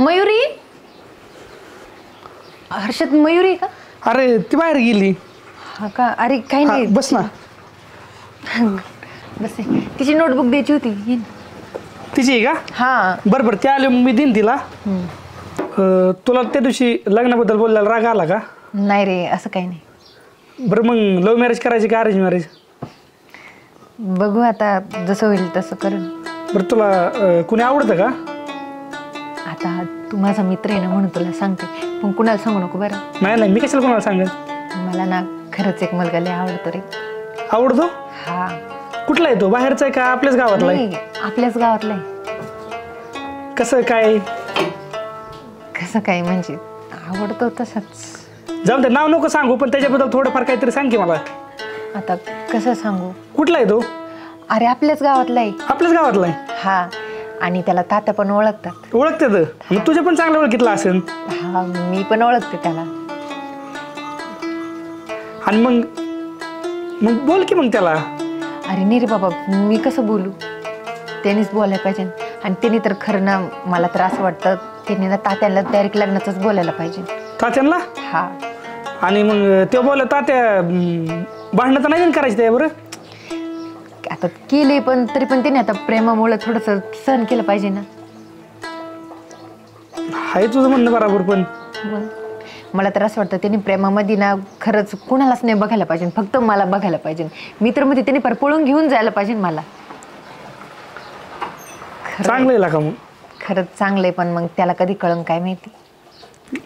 मयुरी, हर्षद मयुरी का? अरे ती बाहेर गेली. हा का? अरे काही नाही, बस ना. बस तिची नोटबुक द्यायची होती. तिची आहे का? हा बरं बरं, त्या आले मग मी देईन तिला. तुला त्या दिवशी लग्नाबद्दल बोलल्याला राग आला का? नाही रे, असं काही नाही. बरं मग लव्ह मॅरेज करायची का अरेंज मॅरेज? बघू आता, जसं होईल तसं करेन. बरं तुला कुणी आवडतं का? आता तू माझा मित्र आहे ना म्हणून तुला सांगते, पण कुणाला सांगू नको बरं. नाही नाही, मी कशाला कोणाला सांगेन. मला ना खरंच एक मुलगा लय आवडतो रे. आवडतो? हा. कुठला आहे तो? बाहेरचा आहे का आपल्याच गावातला आहे? आपल्याच गावातला आहे. कसं काय? कसं काय म्हणजे आवडतो तसंच. जाऊन ते नाव नको सांगू, पण त्याच्याबद्दल थोडंफार काहीतरी सांग की मला. आता कसं सांगू? कुठला आहे तो? अरे आपल्याच गावातला आहे. आपल्याच गावातला आहे? हा. आणि त्याला तात्या पण ओळखतात. ओळखते तर मग तुझ्या पण चांगलं ओळखीतला असेल. हा, मी पण ओळखते त्याला. आणि मग मग बोल की मग त्याला. अरे नाही रे बाबा, मी कसं बोलू? त्यांनीच बोलायला पाहिजे. आणि त्यांनी तर खरं ना, मला तर असं वाटतं त्यांनी ना तात्याला डायरेक्ट लग्नाचंच बोलायला पाहिजे. तात्यांना? हा. आणि मग ते बोल तात्या भांडणं तर नाही करायचं त्याबरोबर? आता केले, पण तरी पण त्याने आता प्रेमामुळे थोडंसं सहन केलं पाहिजे ना. आहे तुझं म्हणणं बरोबर, पण मला तर असं वाटतं त्यांनी प्रेमामध्ये ना खरंच कुणालाच नाही बघायला पाहिजे, फक्त मला बघायला पाहिजे. मी तर मध्ये त्यांनी पळून घेऊन जायला पाहिजे मला. चांगलं आहे का? मग खरंच चांगलं आहे, पण मग त्याला कधी कळन काय माहिती.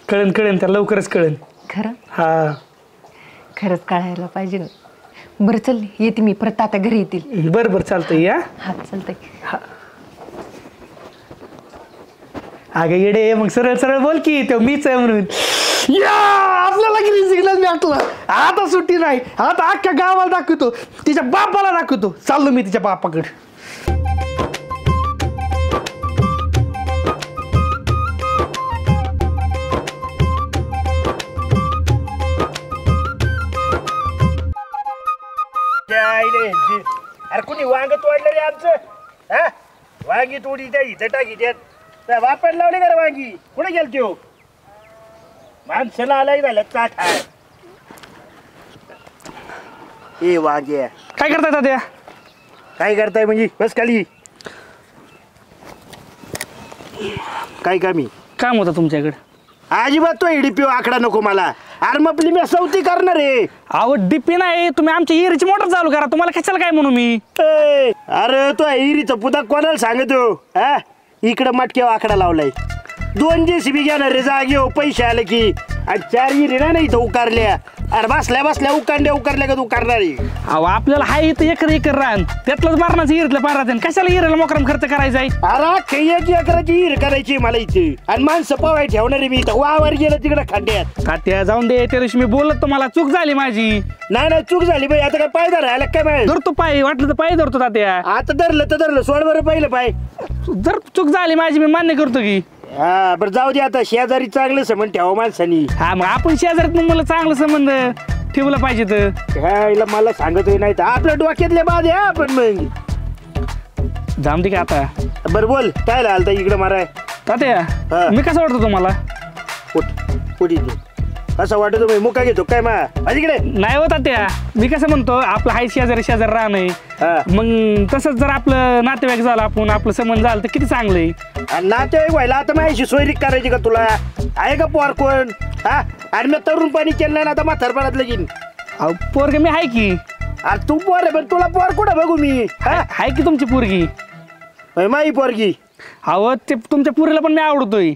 कळन कळेन, त्याला लवकरच कळेन. खरं? हा, खरंच कळायला पाहिजे. बरं चल, येते मी परत, आता घरी येतील. बरं बरं चालतंय. या. हा चालतंय. अगं येडे, मग सरळ सरळ बोल की तो मीच आहे म्हणून. या आपल्याला ग्रीन सिग्नल भेटला. आता सुट्टी नाही, आता अख्ख्या गावाला दाखवतो, तिच्या बापाला दाखवतो. चाललो मी तिच्या बापाकडे. अरे कुणी वांग तोडलं रे आमचं? हा, वांगी तोडी त्या इथं टाकी त्यात वापर लावले का रे वांगी? कुठे गेल त्यो? माणसाला आलाय झालं चाट. ए वांगे काय करताय तात्या? काय करताय म्हणजे? बस खाली. काय कामी काम होतं तुमच्याकडे? अजिबात तो इडीपीओ आकडा नको मला. अरे मग आपली मी सवती करणार आहे. अहो डीपी नाही, तुम्ही आमच्या इरीची मोटर चालू करा. तुम्हाला कशाला काय म्हणू मी? अरे तो इरीचा पुदा कोणाला सांगतो? हा, इकडं मटक्यावर आकडा लावलाय. 2 JCB घेणार रे जागे हो, पैसे आले की. आणि 4 इरी नाही इथं उकारल्या. अरे बसल्या बसल्या उकारल्या का तू करणारी? अहो आपल्याला हाय इथं एकर रान, त्यातलंच मारण्याचं इरीतलं पारात. कशाला इरीला मोकरम खर्च करायचा आहे? अरे 1 एकराची इर करायची मला इथे. आणि माणसं पवाय ठेवणारे मी इथं. वावर गेलं तिकडे खड्ड्यात. तात्या जाऊन दे, त्या दिवशी मी बोलत तुम्हाला चूक झाली माझी. नाही चूक झाली बाई. आता काय पाय धरायला काय माहिती? धरतो पाय, वाटलं तर पाय धरतो तात्या. आता धरलं सोड बरं पहिलं पाय. जर चूक झाली माझी, मी मान्य करतो की. हा बरं जाऊ दे. आता शेजारी चांगलं संबंध ठेवा माणसानी. हा मग आपण शेजारीत मला चांगलं संबंध ठेवलं पाहिजे. तर मला सांगतोय नाही तर आपल्या डोक्यातले बाद आहे. आपण मग जाम दे का आता. बरं बोल, काय आलता इकडं माराय? तात्या मी कसं वाटतो तुम्हाला? कुठे असं वाटतो मी मुका घेतो काय मा इकडे? नाही हो तात्या, मी कसं म्हणतो, आपलं हाय शेजारी राहणं आहे. मग तसंच जर आपलं नातेवाईक झालं, आपण आपलं संबंध झालं तर किती चांगलं आहे. नातेवाईक व्हायला आता माझी सोयरीक करायची का तुला? आहे का पोर कोण? हा, आणि मी तरुण पाणी केलं नाही ना आता म्हातारपणात लगीन. अहो पोरग मी आहे की. अरे तू पोर आहे, पण तुला पोर कुठं बघू मी? आहे की तुमची पोरगी. माई पोरगी? अहो ते तुमच्या पोरीला पण मी आवडतोय.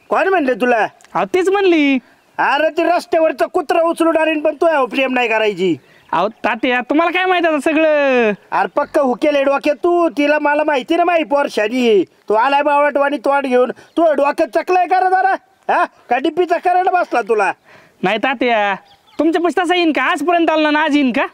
कोण म्हणले तुला? अहो तीच म्हणली. अरे ते रस्त्यावरचं कुत्रा उचलून आणीन, पण तू प्रेम नाही करायची. अहो तात्या तुम्हाला काय माहिती आता सगळं? अरे पक्क हुकेल डोक्यात तू. तिला मला माहिती ना माही पोर शादी. तू आलाय बावटवाणी तोंड घेऊन. तू डोक्यात चकलाय का रे जरा? हा, का डिप्पीचा करायला बसला तुला? नाही तात्या, तुमच्या पैसे तसा येईन का? आजपर्यंत आला ना, आज येईन का?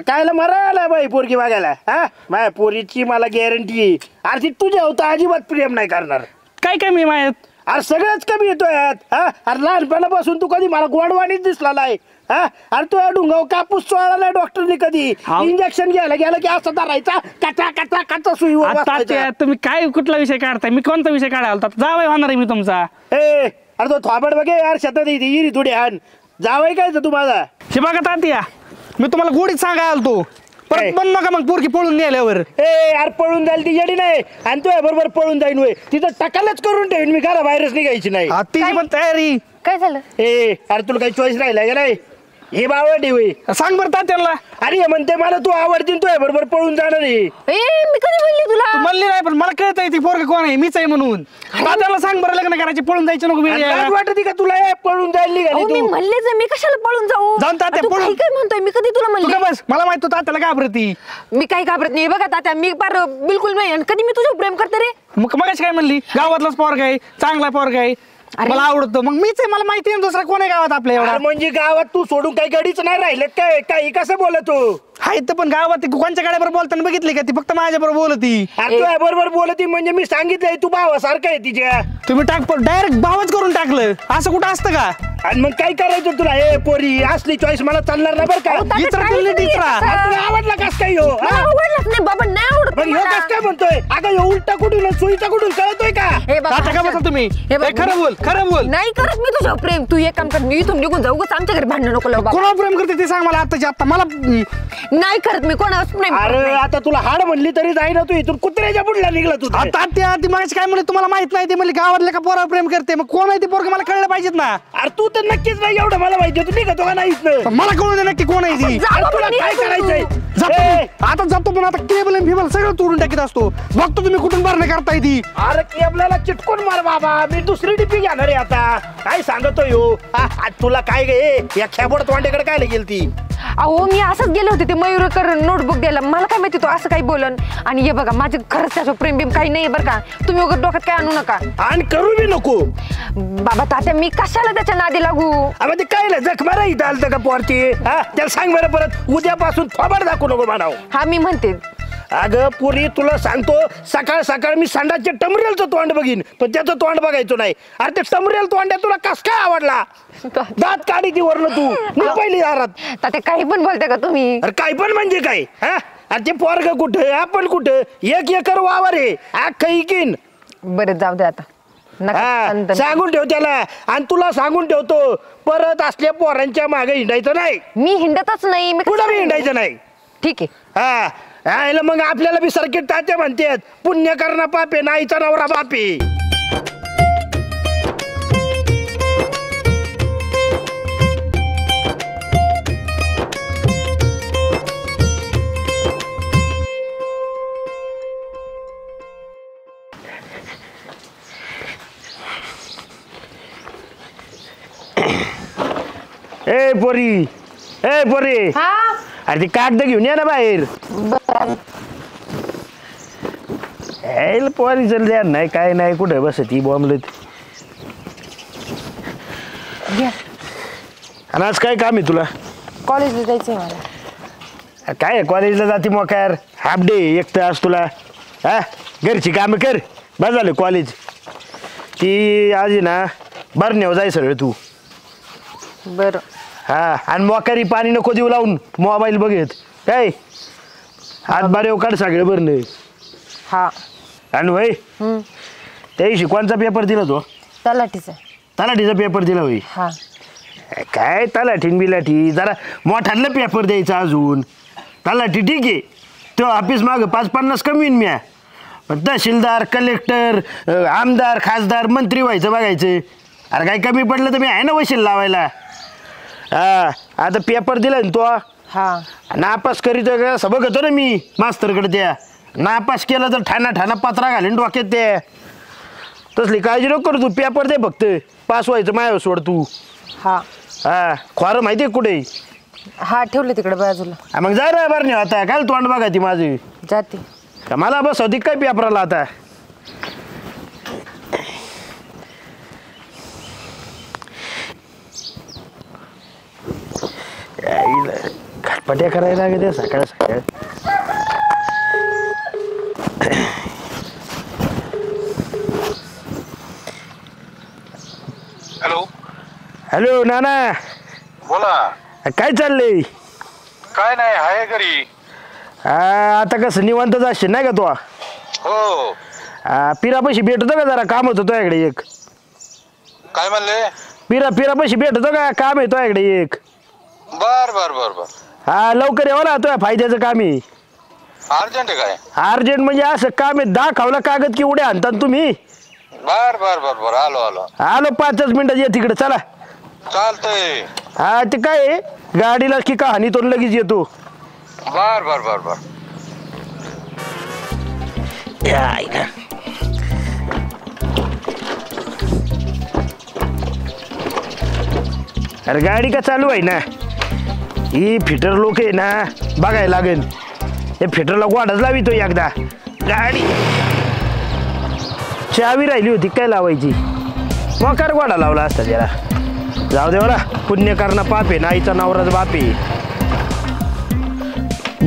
कायला मरायला बाई पोरगी बघायला? हा, माझ्या पोरीची मला गॅरंटी. अरे ती तुझ्या होता अजिबात प्रेम नाही करणार. काय काय मी माहित? अरे सगळंच कमी येतोय अरे लहानपणापासून तू कधी मला गोडवाणीच दिसला नाही अरे तू डुंगाव कापूस चोळला नाही डॉक्टरने कधी इंजेक्शन घ्यायला गेलं की असं धरायचा कचा कचा कचा सुईवर बसवायचा. तुम्ही काय कुठला विषय काढताय? मी कोणता विषय काढायला होता? जावई होणार आहे मी तुमचा. अरे तो थोबड बघे यार शेतात इरी थोडी आण जावई काय तू माझा. हे बघा तात्या, मी तुम्हाला गोडीत सांगायला आलतो. परत बन नका मग पोरकी पळून गेल्यावर. यार पळून जाईल ती येडी नाही आणि तू बरोबर पळून जाईन वय तिथं टकालच करून ठेवीन मी घरा बाहेरच निघायची नाही. तिची पण तयारी. काय झालं? अरे तुला काही चॉईस राहिला का नाही? हे बावडी होई सांग बरं तात्याला. अरे म्हणते मला तू आवडतीन तू बरोबर पळून जाणार आहे. मी कधी म्हणली तुला? तू म्हणली नाही पण मला कळत आहे ती पोरगी कोण आहे, मीच आहे म्हणून. तात्याला सांग बरं लग्न करायचे, पळून जायचं नको. लाज वाटते का तुला पळून जायला निघाली मी तू? म्हणलेच मी कशाला पळून जाऊ? जाऊन तात्या तू पळून. काय म्हणतोय? मी कधी तुला म्हणले? बस मला माहित होतं तात्याला घाबरती. मी काही घाबरत नाही. बघा तात्या मी फार बिलकुल नाही. आणि कधी मी तुझ्यावर प्रेम करते रे? मग मगाशी काय म्हणली? गावातलाच पोरगा आहे, चांगला पोरगा आहे, मला आवडतो. मग मीच आहे, मला माहिती आहे दुसरा कोण आहे गावात आपल्या एवढा. म्हणजे गावात तू सोडून काही गडीच नाही राहिलं काय? काही कसं बोलत तू? हाय तर पण गावात ती कोणच्या गाड्याबरोबर बोलताना बघितली का? ती फक्त माझ्या बरोबर बोलती. तू बरोबर बोलती म्हणजे मी सांगितलंय तू भावासारखं आहे तिच्या. तुम्ही डायरेक्ट भावच करून टाकलं. असं कुठं असतं का? आणि मग काय करायचं तुला? हे पोरी असली चॉईस मला चालणार नाही बरं का. तुला आवडला कस काय? आवडलंच नाही बाबा, नाही आवडत मग ह्यो कस काय म्हणतोय? अगं ह्यो उलटा कुठून सुईचा कुठून कळतोय का? का बसा तुम्ही? खरं बोल, खरं बोल. नाही करत मी तुझ्यावर प्रेम. तू एक काम कर, मी इथून निघून जाऊ. आमच्या घरी भांडण नको लावू बाबा. कोणावर प्रेम करते ते सांग मला आत्ताच्या आत्ता. मला नाही करत मी कोणावर प्रेम. अरे आता तुला हाड म्हणली तरी जाई ना तू इथून कुत्र्याच्या पुढला निघला तू. तात्या ती मगाशी काय म्हणले तुम्हाला माहित नाही? ते म्हणले गावातल्या का पोरावर प्रेम करते. मग कोण आहे ते पोरग मला कळलं पाहिजेत ना. अरे तू तर नक्कीच नाही एवढं मला माहिती. तू निघतो का नाही इथनं? मला कळू दे नक्की कोण आहे ती. तुला काय करायचंय? आता जातो पण आता केबल आणि फिबल सगळं तोडून टाकीत असतो. बघतो तुम्ही कुठून भरणे करताय ती. अरे केबलाला चिटकून मार बाबा. मी दुसरी डिपी घेणार आहे आता. काय सांगतोय हो? तुला काय गे या खेबोड तोंड्याकडे काय गेल ती? अहो मी असंच गेले होते ते मयूरकर नोटबुक द्यायला. मला काय माहिती तो असं काही बोलन. आणि हे बघा माझं खरंच त्याचं प्रेम बिम काही नाही बरं का. तुम्ही वगैरे डोक्यात काय आणू नका. आणि करू बी नको बाबा तात्या. मी कशाला त्याच्या नादी लागू? ते काय ना जख मारा इथं आलं का पोरती? त्याला सांग बरं परत उद्यापासून थोबाड दाखवू नको म्हणाव. हा मी म्हणते. अगं पुरी तुला सांगतो सकाळ सकाळ मी संडासच्या टमरेलचं तोंड बघीन पण त्याचं तोंड बघायचं नाही. अरे ते टमरेल तोंड्या तुला कस काय आवडला? दात काढी ती वरनं तू मी पहिली दारात. तात्या काही पण बोलते का तुम्ही? अरे काय पण म्हणजे काय? अरे ते पोरग कुठं आपण कुठं? 1 एकर वावर आहे अख्खं इकीन. बरं जाऊ दे आता. सांगून ठेव त्याला. आणि तुला सांगून ठेवतो परत असल्या पोरांच्या मागे हिंडायचं नाही. मी हिंडतच नाही. मी कुठं मी हिंडायचं नाही. ठीक आहे. मग आपल्याला बी सर्किट तात्या म्हणतात पुण्य करणं पापे नाहीचा नवरा बापे. ए पोरी अरे ते कागद घेऊन या ना बाहेर. पोरी चल द्या नाही काय नाही कुठे बस ती बॉम्बलेत. आणि आज काय काम आहे तुला? कॉलेजला जायचंय मला. काय कॉलेजला जाते मोकार? हाफ डे एक तर आज तुला. घरची कामं कर बस झालं कॉलेज. ती आज ना बरण्यावर जाय सगळं तू. बरं. आणि मोकारी पाणी नको देऊ लावून मोबाईल बघत काय. हात बारे काढ सगळं भरलं. हा आणि भाई त्या दिवशी कोणचा पेपर दिला तो? तलाठीचा पेपर दिला होई. हा काय तलाठीन बिलाठी जरा मोठाला पेपर द्यायचा अजून. तलाठी ठीक आहे तो ऑफिस माग 5-50 कमी मी. पण तहसीलदार कलेक्टर आमदार खासदार मंत्री व्हायचं बघायचं. अरे काय कमी पडलं तर मी आहे ना वशील लावायला. आता पेपर दिला ना तो. हा नापास करीतोय का असं बघतो ना मी मास्तरकडे. त्या नापास केलं तर ठाणा पत्रा घालीन डोक्यात. ते तसली काळजी नको करू तू. पेपर दे फक्त पास व्हायचं मायावर सोड तू. हा खोरं माहिती आहे कुठे? हा ठेवलं तिकडे बाजूला. मग जा रे बरं नाही आता काय तोंड बघा ती माझी. जाते मला बस होती काय पेपराला आता. खटपट्या करायला लागते सकाळ सकाळ. हॅलो नाना, बोला. काय चाललंय? काय नाही, आहे घरी. आता कसं निवांतच असशील नाही का तू? हो. पिरापाशी भेटतो का जरा, काम होतं तुझ्याकडे एक. काय म्हणले? पिरापाशी भेटतो का, काम आहे तुझ्याकडे एक. बर बर बर बर. हा लवकर येऊ ना, तुझ्या फायद्याचं काम आहे. अर्जंट आहे काय? अर्जंट म्हणजे असं काम आहे, दाखवलं कागद की उड्या आणतात तुम्ही. बर बर बर बर, आलो आलो. आलो 5 मिनिटात ये तिकडे, चला. चालतंय. हा ते काय आहे, गाडीला की कहाणी तो लगेच येतो. बर बर बर बर. अरे गाडी का चालू आहे ना, ही फिटर लोक आहे ना, बघायला लागेल. हे फिटरला गोडाच लावितो एकदा. गाडी चावी राहिली होती काय लावायची, मोकार गोडा लावला असता जरा. जाऊ दे मला, पुण्य करणं पाप आहे, नाईचा नवराच बाप आहे.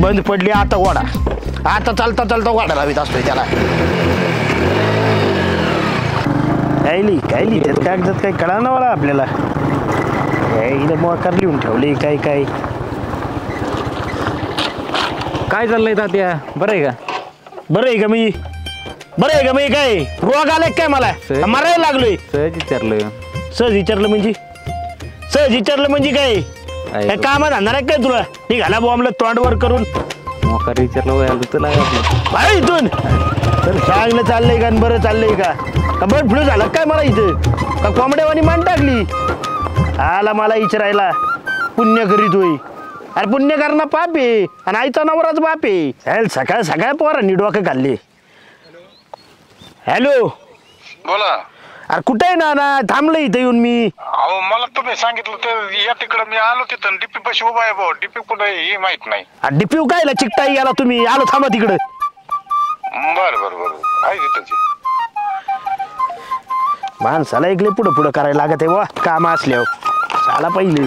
बंद पडली आता गोडा, आता चालता चालता गोडा लावित असतोय त्याला. काय त्यात कागदात काही कळा ना मला आपल्याला. इथं मोकार लिहून ठेवले काय काय. काय चाललंय तात्या, बरं आहे का? बरं आहे का मी काय रोग आलाय काय मला, मारायला लागलोय? सहज विचारलं. सहज विचारलं म्हणजे काय कामात आणणार आहे काय तुला? निघाला बॉम्बला तोंडवर करून मोकार विचारलं वयाला तुला भाई इथून. तर चांगलं चाललंय का, बरं चाललंय का? बर्ड फ्लू झालं काय मला इथं, का कोंबड्यावानी मान टाकली? आला मला विचारायला, पुण्य करीत होई. अरे पुण्य करणं पाप आहे आणि आईचा नवराच बाप आहे. सकाळ पोरांनी डोकं खाल्ले. हॅलो, बोला. अरे कुठे आहे ना, थांबलं इथं येऊन मी. अहो मला तुम्ही सांगितलं तर या तिकडं मी आलो, तिथं डीपी पाशी उभा आहे भाऊ. डीपी कुठं आहे हे माहित नाही. डिप्यू कायला चिकटाई गेला तुम्ही, आलो थांबा तिकडं. बर बर बर, आहे तिथं. माणसाला ऐकले पुढं करायला लागत आहे वा, काम असल्यावर चाला पहिले.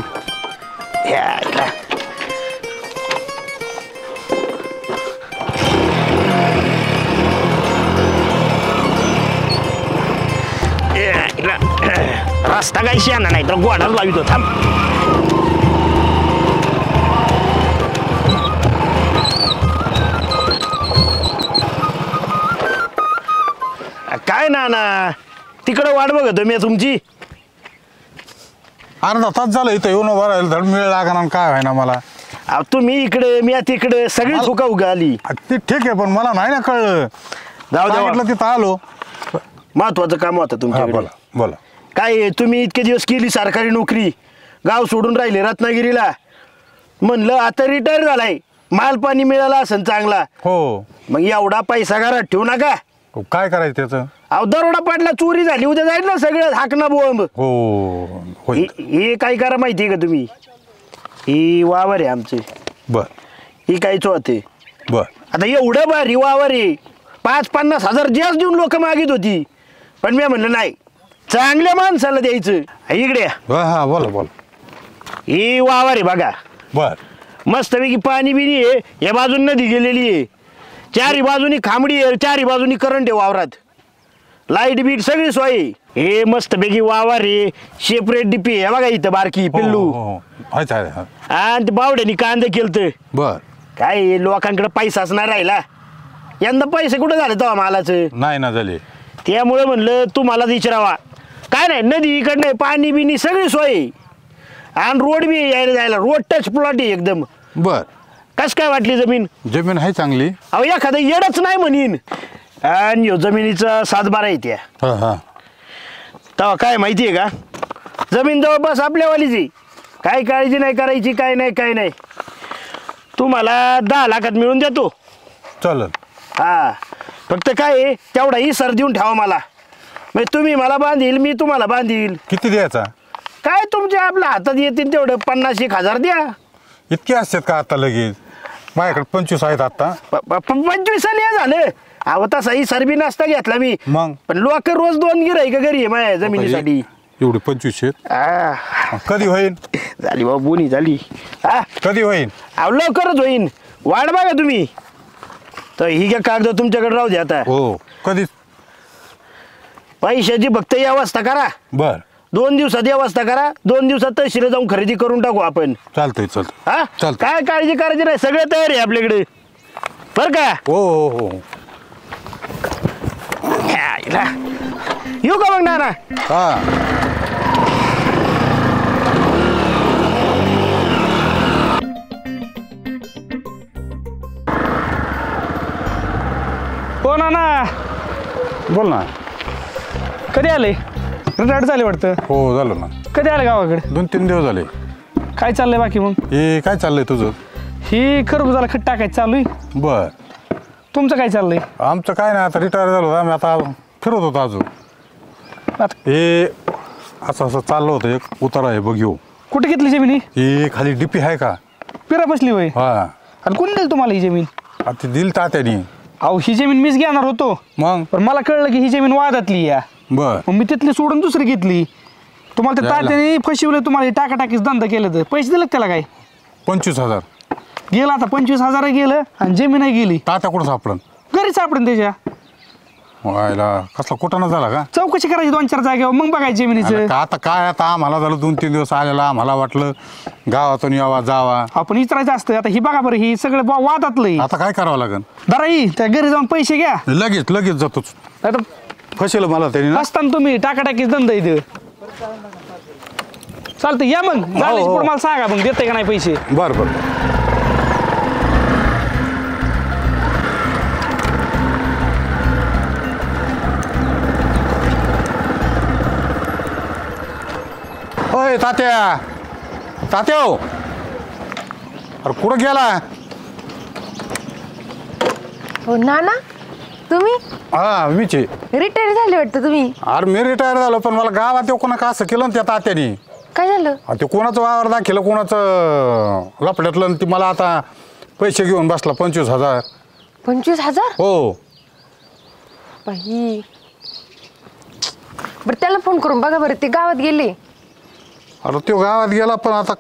रस्ता काही शेणा नाही तर गोडाच लावितो, थांब. काय ना तिकडं वाट बघतो मी तुमची. अर्धा तास झालं इथं येऊन उभा राहिलं, धड मिळ लागणार काय व्हाय ना मला. तुम्ही इकडे मी तिकडे, सगळी चुका उगा आली. ते ठीक आहे पण मला नाही ना कळलं. जाऊ सांगितलं तिथं आलो. महत्वाचं काम होतं हा, तुमच्याकडे. बोला बोला. काय तुम्ही इतके दिवस केली सरकारी नोकरी, गाव सोडून राहिले रत्नागिरीला. म्हणलं आता रिटायर झालाय, माल पाणी मिळाला असेल चांगला. हो. मग एवढा पैसा घरात ठेवू नका. काय करायचं त्याचं? अहो दरोडा पडला, चोरी झाली, उद्या जाईल ना सगळं हाकना बोंब. हो होईल. हे काय करा माहिती का तुम्ही, ही वावर आहे आमचे. बर ही काय चोते. बर. आता एवढं भारी वावर आहे, 50-50 हजार जास्त देऊन लोक मागित होती. पण मी म्हणलं नाही, चांगल्या माणसाला द्यायचं. इकडे या. हा बोला बोला. ही वावर आहे बघा, बर. मस्तपैकी पाणी बिनी आहे. या बाजून नदी गेलेली आहे, चारी बाजूनी खांबडी आहे, चारी बाजूनी करंट आहे वावरात. लाईट बीट सगळी सोय आहे. हे मस्तपैकी वावर आहे, सेपरेट डीपी आहे बघा इथं बारकी पिल्लू. अच्छा. आणि बावड्यानी कांदे केलतं. बर. काय लोकांकडे पैसाच नाही राहिला. यंदा पैसे कुठं झाले तेव्हा मालाचं. नाही ना झाले. त्यामुळे म्हणलं तुम्हालाच विचारावा. काय नाही, नदी इकडनं पाणी बिनी सगळी सोय आणि रोड बी यायला जायला, रोड टच प्लॉट आहे एकदम. बर. कस काय वाटली जमीन? जमीन आहे चांगली. अहो एखादं येडच नाही म्हणीन. आणि जमिनीचा 7-12 येत्या. हा हा. तेव्हा काय माहिती आहे का, जमीन जवळपास आपल्यावालीच आहे. काय काळजी नाही करायची, काय नाही. तुम्हाला 10 लाखात मिळून देतो. चालेल. हा, फक्त काय आहे, तेवढा इसर देऊन ठेवा मला. मग तुम्ही मला बांधील, मी तुम्हाला बांधील. किती द्यायचा? काय तुमच्या आपल्या हातात येतील तेवढं, 50-1 हजार द्या. इतके असतात का आता लगेच? माझ्याकडे 25 आहेत आता. 25 झालं. अहो तसा इसर बी नसता घेतला मी. मग पण लोक रोज 2 गिऱ्हाईक घरी आहे माझ्या जमिनीसाठी. एवढे 25 आहेत. कधी होईल? झाली बाबा, बोनी झाली. हा, कधी होईल? अहो लवकरच होईन, वाट बघा तुम्ही. तर ही काय कागद तुमच्याकडे राहू द्या आता. हो. कधी? पैशाची फक्त व्यवस्था करा. बर. 2 दिवसात व्यवस्था करा, 2 दिवसात तहसील जाऊन खरेदी करून टाकू आपण. चालतंय चालतंय. हा चालतंय. काय काळजी करायची नाही, सगळे तयार आहे आपल्याकडे बर का. हो हो हो. येऊ का मग नाना. हा हो ना बोल ना. कधी आले? रिटायर्ड झाले वाटतं. हो झालं ना. कधी आले गावाकडे? 2-3 दिवस झाले. काय चाललंय बाकी मग? हे काय चाललंय तुझं? ही खरबुजाला खत टाकायचं चालू आहे. बर. तुमचं काय चाललंय? आमचं काय नाही, आता रिटायर झालो आम्ही, आता फिरत होतो अजून. आता हे असं असं चाललं होतं, एक उतारा आहे बघ. येऊ कुठे घेतली जमीन? ही खाली डीपी आहे का? पिरा बसली होय. हा. आणि कोणी दिली तुम्हाला ही जमीन? आता ती दिली तात्यानी. अहो ही जमीन मीच घेणार होतो, मग पण मला कळलं की ही जमीन वादातली या. बर. मग मी तिथली सोडून दुसरी घेतली. तुम्हाला ते यायला. तात्याने फसवलं, तुम्हाला टाकाटाकीच धंदा केलं. तर पैसे दिले त्याला काय? 25,000. गेलं आता 25,000 गेलं आणि जमीनही गेली. तात्या कुठं सापडन? घरी सापडून त्याच्या. व्हायला कसला कुठं झाला का? चौकशी करायची 2-4 जागेवर, मग बघायची जमिनीचं. अरे का आता काय, आता आम्हाला झालं 2-3 दिवस आलेला, आम्हाला वाटलं गावातून यावा जावा. आपण विचारायचं असतं. आता ही बघा बरं, ही सगळं वादातलं. आता काय करावं लागेल? दरा ही त्या घरी जाऊन पैसे घ्या. लगेच लगेच जातोच. आता फसेल मला त्यांनी ना. असताना तुम्ही टाकाटाकीच धंदा इथं. चालतं या मग. झाल्याची पुढे मला सांगा मग देते का नाही पैसे. बरं बरं. ओय तात्या, तात्या हो. अरे कुठं गेला? हो नाना, तुम्ही हा मीच आहे. रिटायर झाले वाटतं तुम्ही. अरे मी रिटायर झालो, पण मला गावात येऊ कोणा का असं केलं ना त्या तात्यानी. काय झालं? ते कोणाचं वावर दाखिलं, कोणाचं लपड्यातलं, आणि ती मला आता पैसे घेऊन बसला 25,000. 25,000? हो. बाई, बरं त्याला फोन करून बघा बरं, ते गावात गेले. अरे तो गावात गेला, पण आता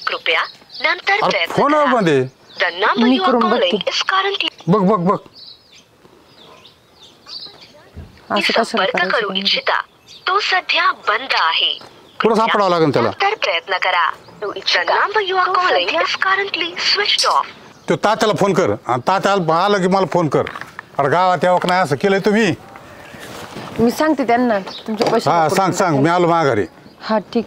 कृपया नंतर अरे प्रयत्न फोन करा. मध्ये The number me you are करून calling बघते. is currently बघ बघ बघ. असं कशाला संपर्क करायचं करू म्हणजे? इच्छिता तो सध्या बंद आहे. पुढं सापडावं लागेल त्याला. नंतर प्रयत्न करा. The number you are calling is currently switched off. तो तात्याला फोन कर, आणि तात्याला आलं की मला फोन कर. अरे गावात यावं का नाही असं केलंय तुम्ही? मी सांगते त्यांना तुमचे पैसे. हा नको सांग करून सांग, मी आलो माघारी. हा ठीक.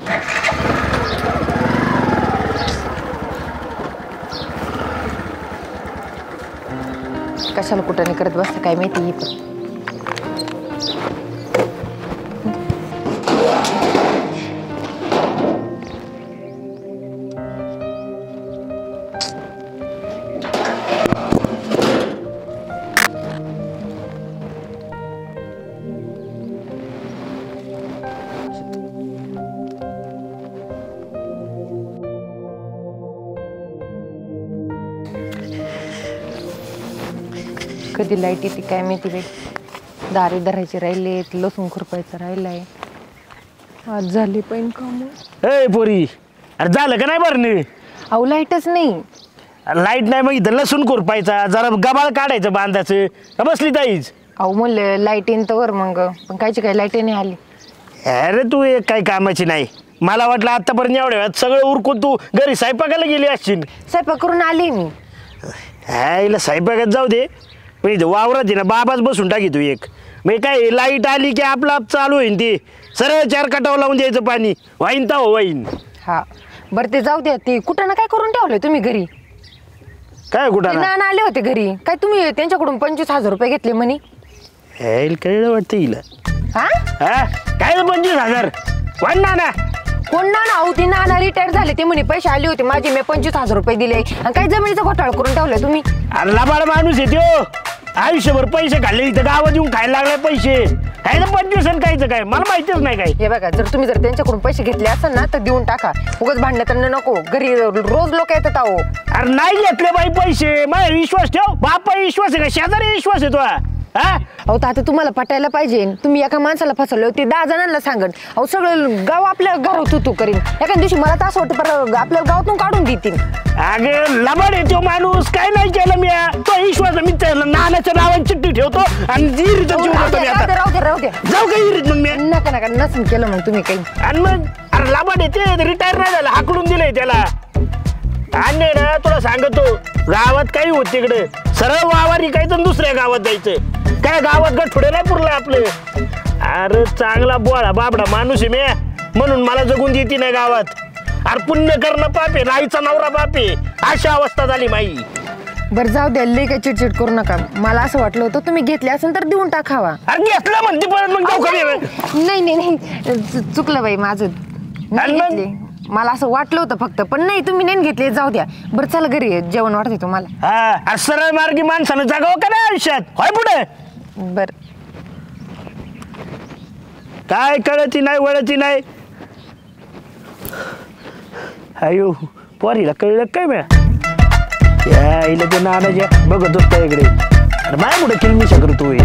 कशाला कुठं नाही करत बसतं काय माहिती ही पण. कधी लाईट येते काय माहिती बाई. दारे धरायचे राहिले, लसूण खुरपायचं राहिलाय. आज झाले पण काम. ए पोरी, अरे झालं का नाही बरं? अहो लाईटच नाही. लाईट नाही, मग इथं लसूण खुरपायचा, जरा गबाळ काढायचं बांधाचं का बसली ताईच. अहो म्हणलं लाईट येईन तर मग, पण कायची काय लाईट नाही आली. अरे तू एक काही कामाची नाही. मला वाटलं आतापर्यंत एवढ्या वेळात सगळं उरकून तू घरी स्वयंपाकाला गेली असशील. स्वयंपाक करून आली मी. हिला स्वयंपाकात जाऊ दे, पण इथं वावरात आहे ना बाबाच बसून टाकी तू एक. मग काय लाईट आली की आपलं आप चालू होईन, ते सरळ 4 कटाव लावून द्यायचं पाणी, वाईन तर वाईन. हा बरं ते जाऊ द्या. ते कुठं ना काय करून ठेवलंय तुम्ही घरी? काय ते कुठं नाना आले होते घरी. काय तुम्ही त्यांच्याकडून 25,000 रुपये घेतले म्हणे? कळलं वाटतं हिला. हा हा काय 25,000 वाईन ना ना. कोण नाना? अहो ते नाना रिटायर झाले, ते म्हणे पैसे आले होते माझे, मी 25,000 रुपये दिले. आणि काय जमिनीचा घोटाळा करून ठेवलाय तुम्ही? अरे लबाड माणूस आहे त्यो. आयुष्यभर पैसे खाल्ले, इथं गावात येऊन खायला लागले पैसे. काय तर 25 कायचं काय मला माहितीच नाही काय. हे बघा, जर तुम्ही त्यांच्याकडून पैसे घेतले असेल ना तर देऊन टाका. उगाच भांडणं नको. घरी रोज लोक येतात. अहो अरे नाही घेतले बाई पैसे, माझा विश्वास ठेव. बापा विश्वास आहे का शेजारी विश्वास आहे तो? हा अहो तर आता तुम्हाला पटायला पाहिजे. तुम्ही एका माणसाला फसवलं, ते 10 जणांना सांगत. अहो सगळं गाव आपल्या घरात तू करीन. एका दिवशी मला तर असं वाटतं पर आपल्या गावातून काढून देतील. अगे लबाड आहे तो माणूस. काय नाही केलं मी. तो विश्वास मी नाना कोणाच्या नावाने चिठ्ठी ठेवतो आणि इरीचा जीव देतो मी आता. राहू द्या जाऊ का इरीत मग मी? नका नका नसून केलं मग तुम्ही काही. आणि मग अरे लाभाड येते रिटायर नाही झाला हाकडून दिलंय त्याला. आणि ना तुला सांगतो गावात काही होत तिकडे सरळ वावर इकायचं दुसऱ्या गावात जायचं. काय गावात गठुडे नाही पुरलं आपलं. अरे चांगला बोळा बाबडा माणूस आहे मी म्हणून मला जगून देते नाही गावात. अरे पुण्य करणं पापे नाहीचा नवरा बापे अशा अवस्था झाली माई. बरं जाऊ द्या लई काही चिडचिड करू नका. मला असं वाटलं होतं तुम्ही घेतले असेल तर देऊन टाकावा. अरे घेतलं म्हणते परत मग जाऊ का? नाही चुकलं बाई माझं. नाही मग? घेतले. मला असं वाटलं होतं फक्त पण नाही तुम्ही नाही घेतले. जाऊ द्या बरं चला घरी जेवण वाटते तुम्हाला. हा सरळ मार्गी माणसानं जगावं का नाही आयुष्यात होय पुढे. बर काय कळती नाही वळती नाही. अयो पोरीला कळलं काय म्या यायला ते नानाच्या बघत होता इकडे. अरे माय पुढे किलमिशा करतोय.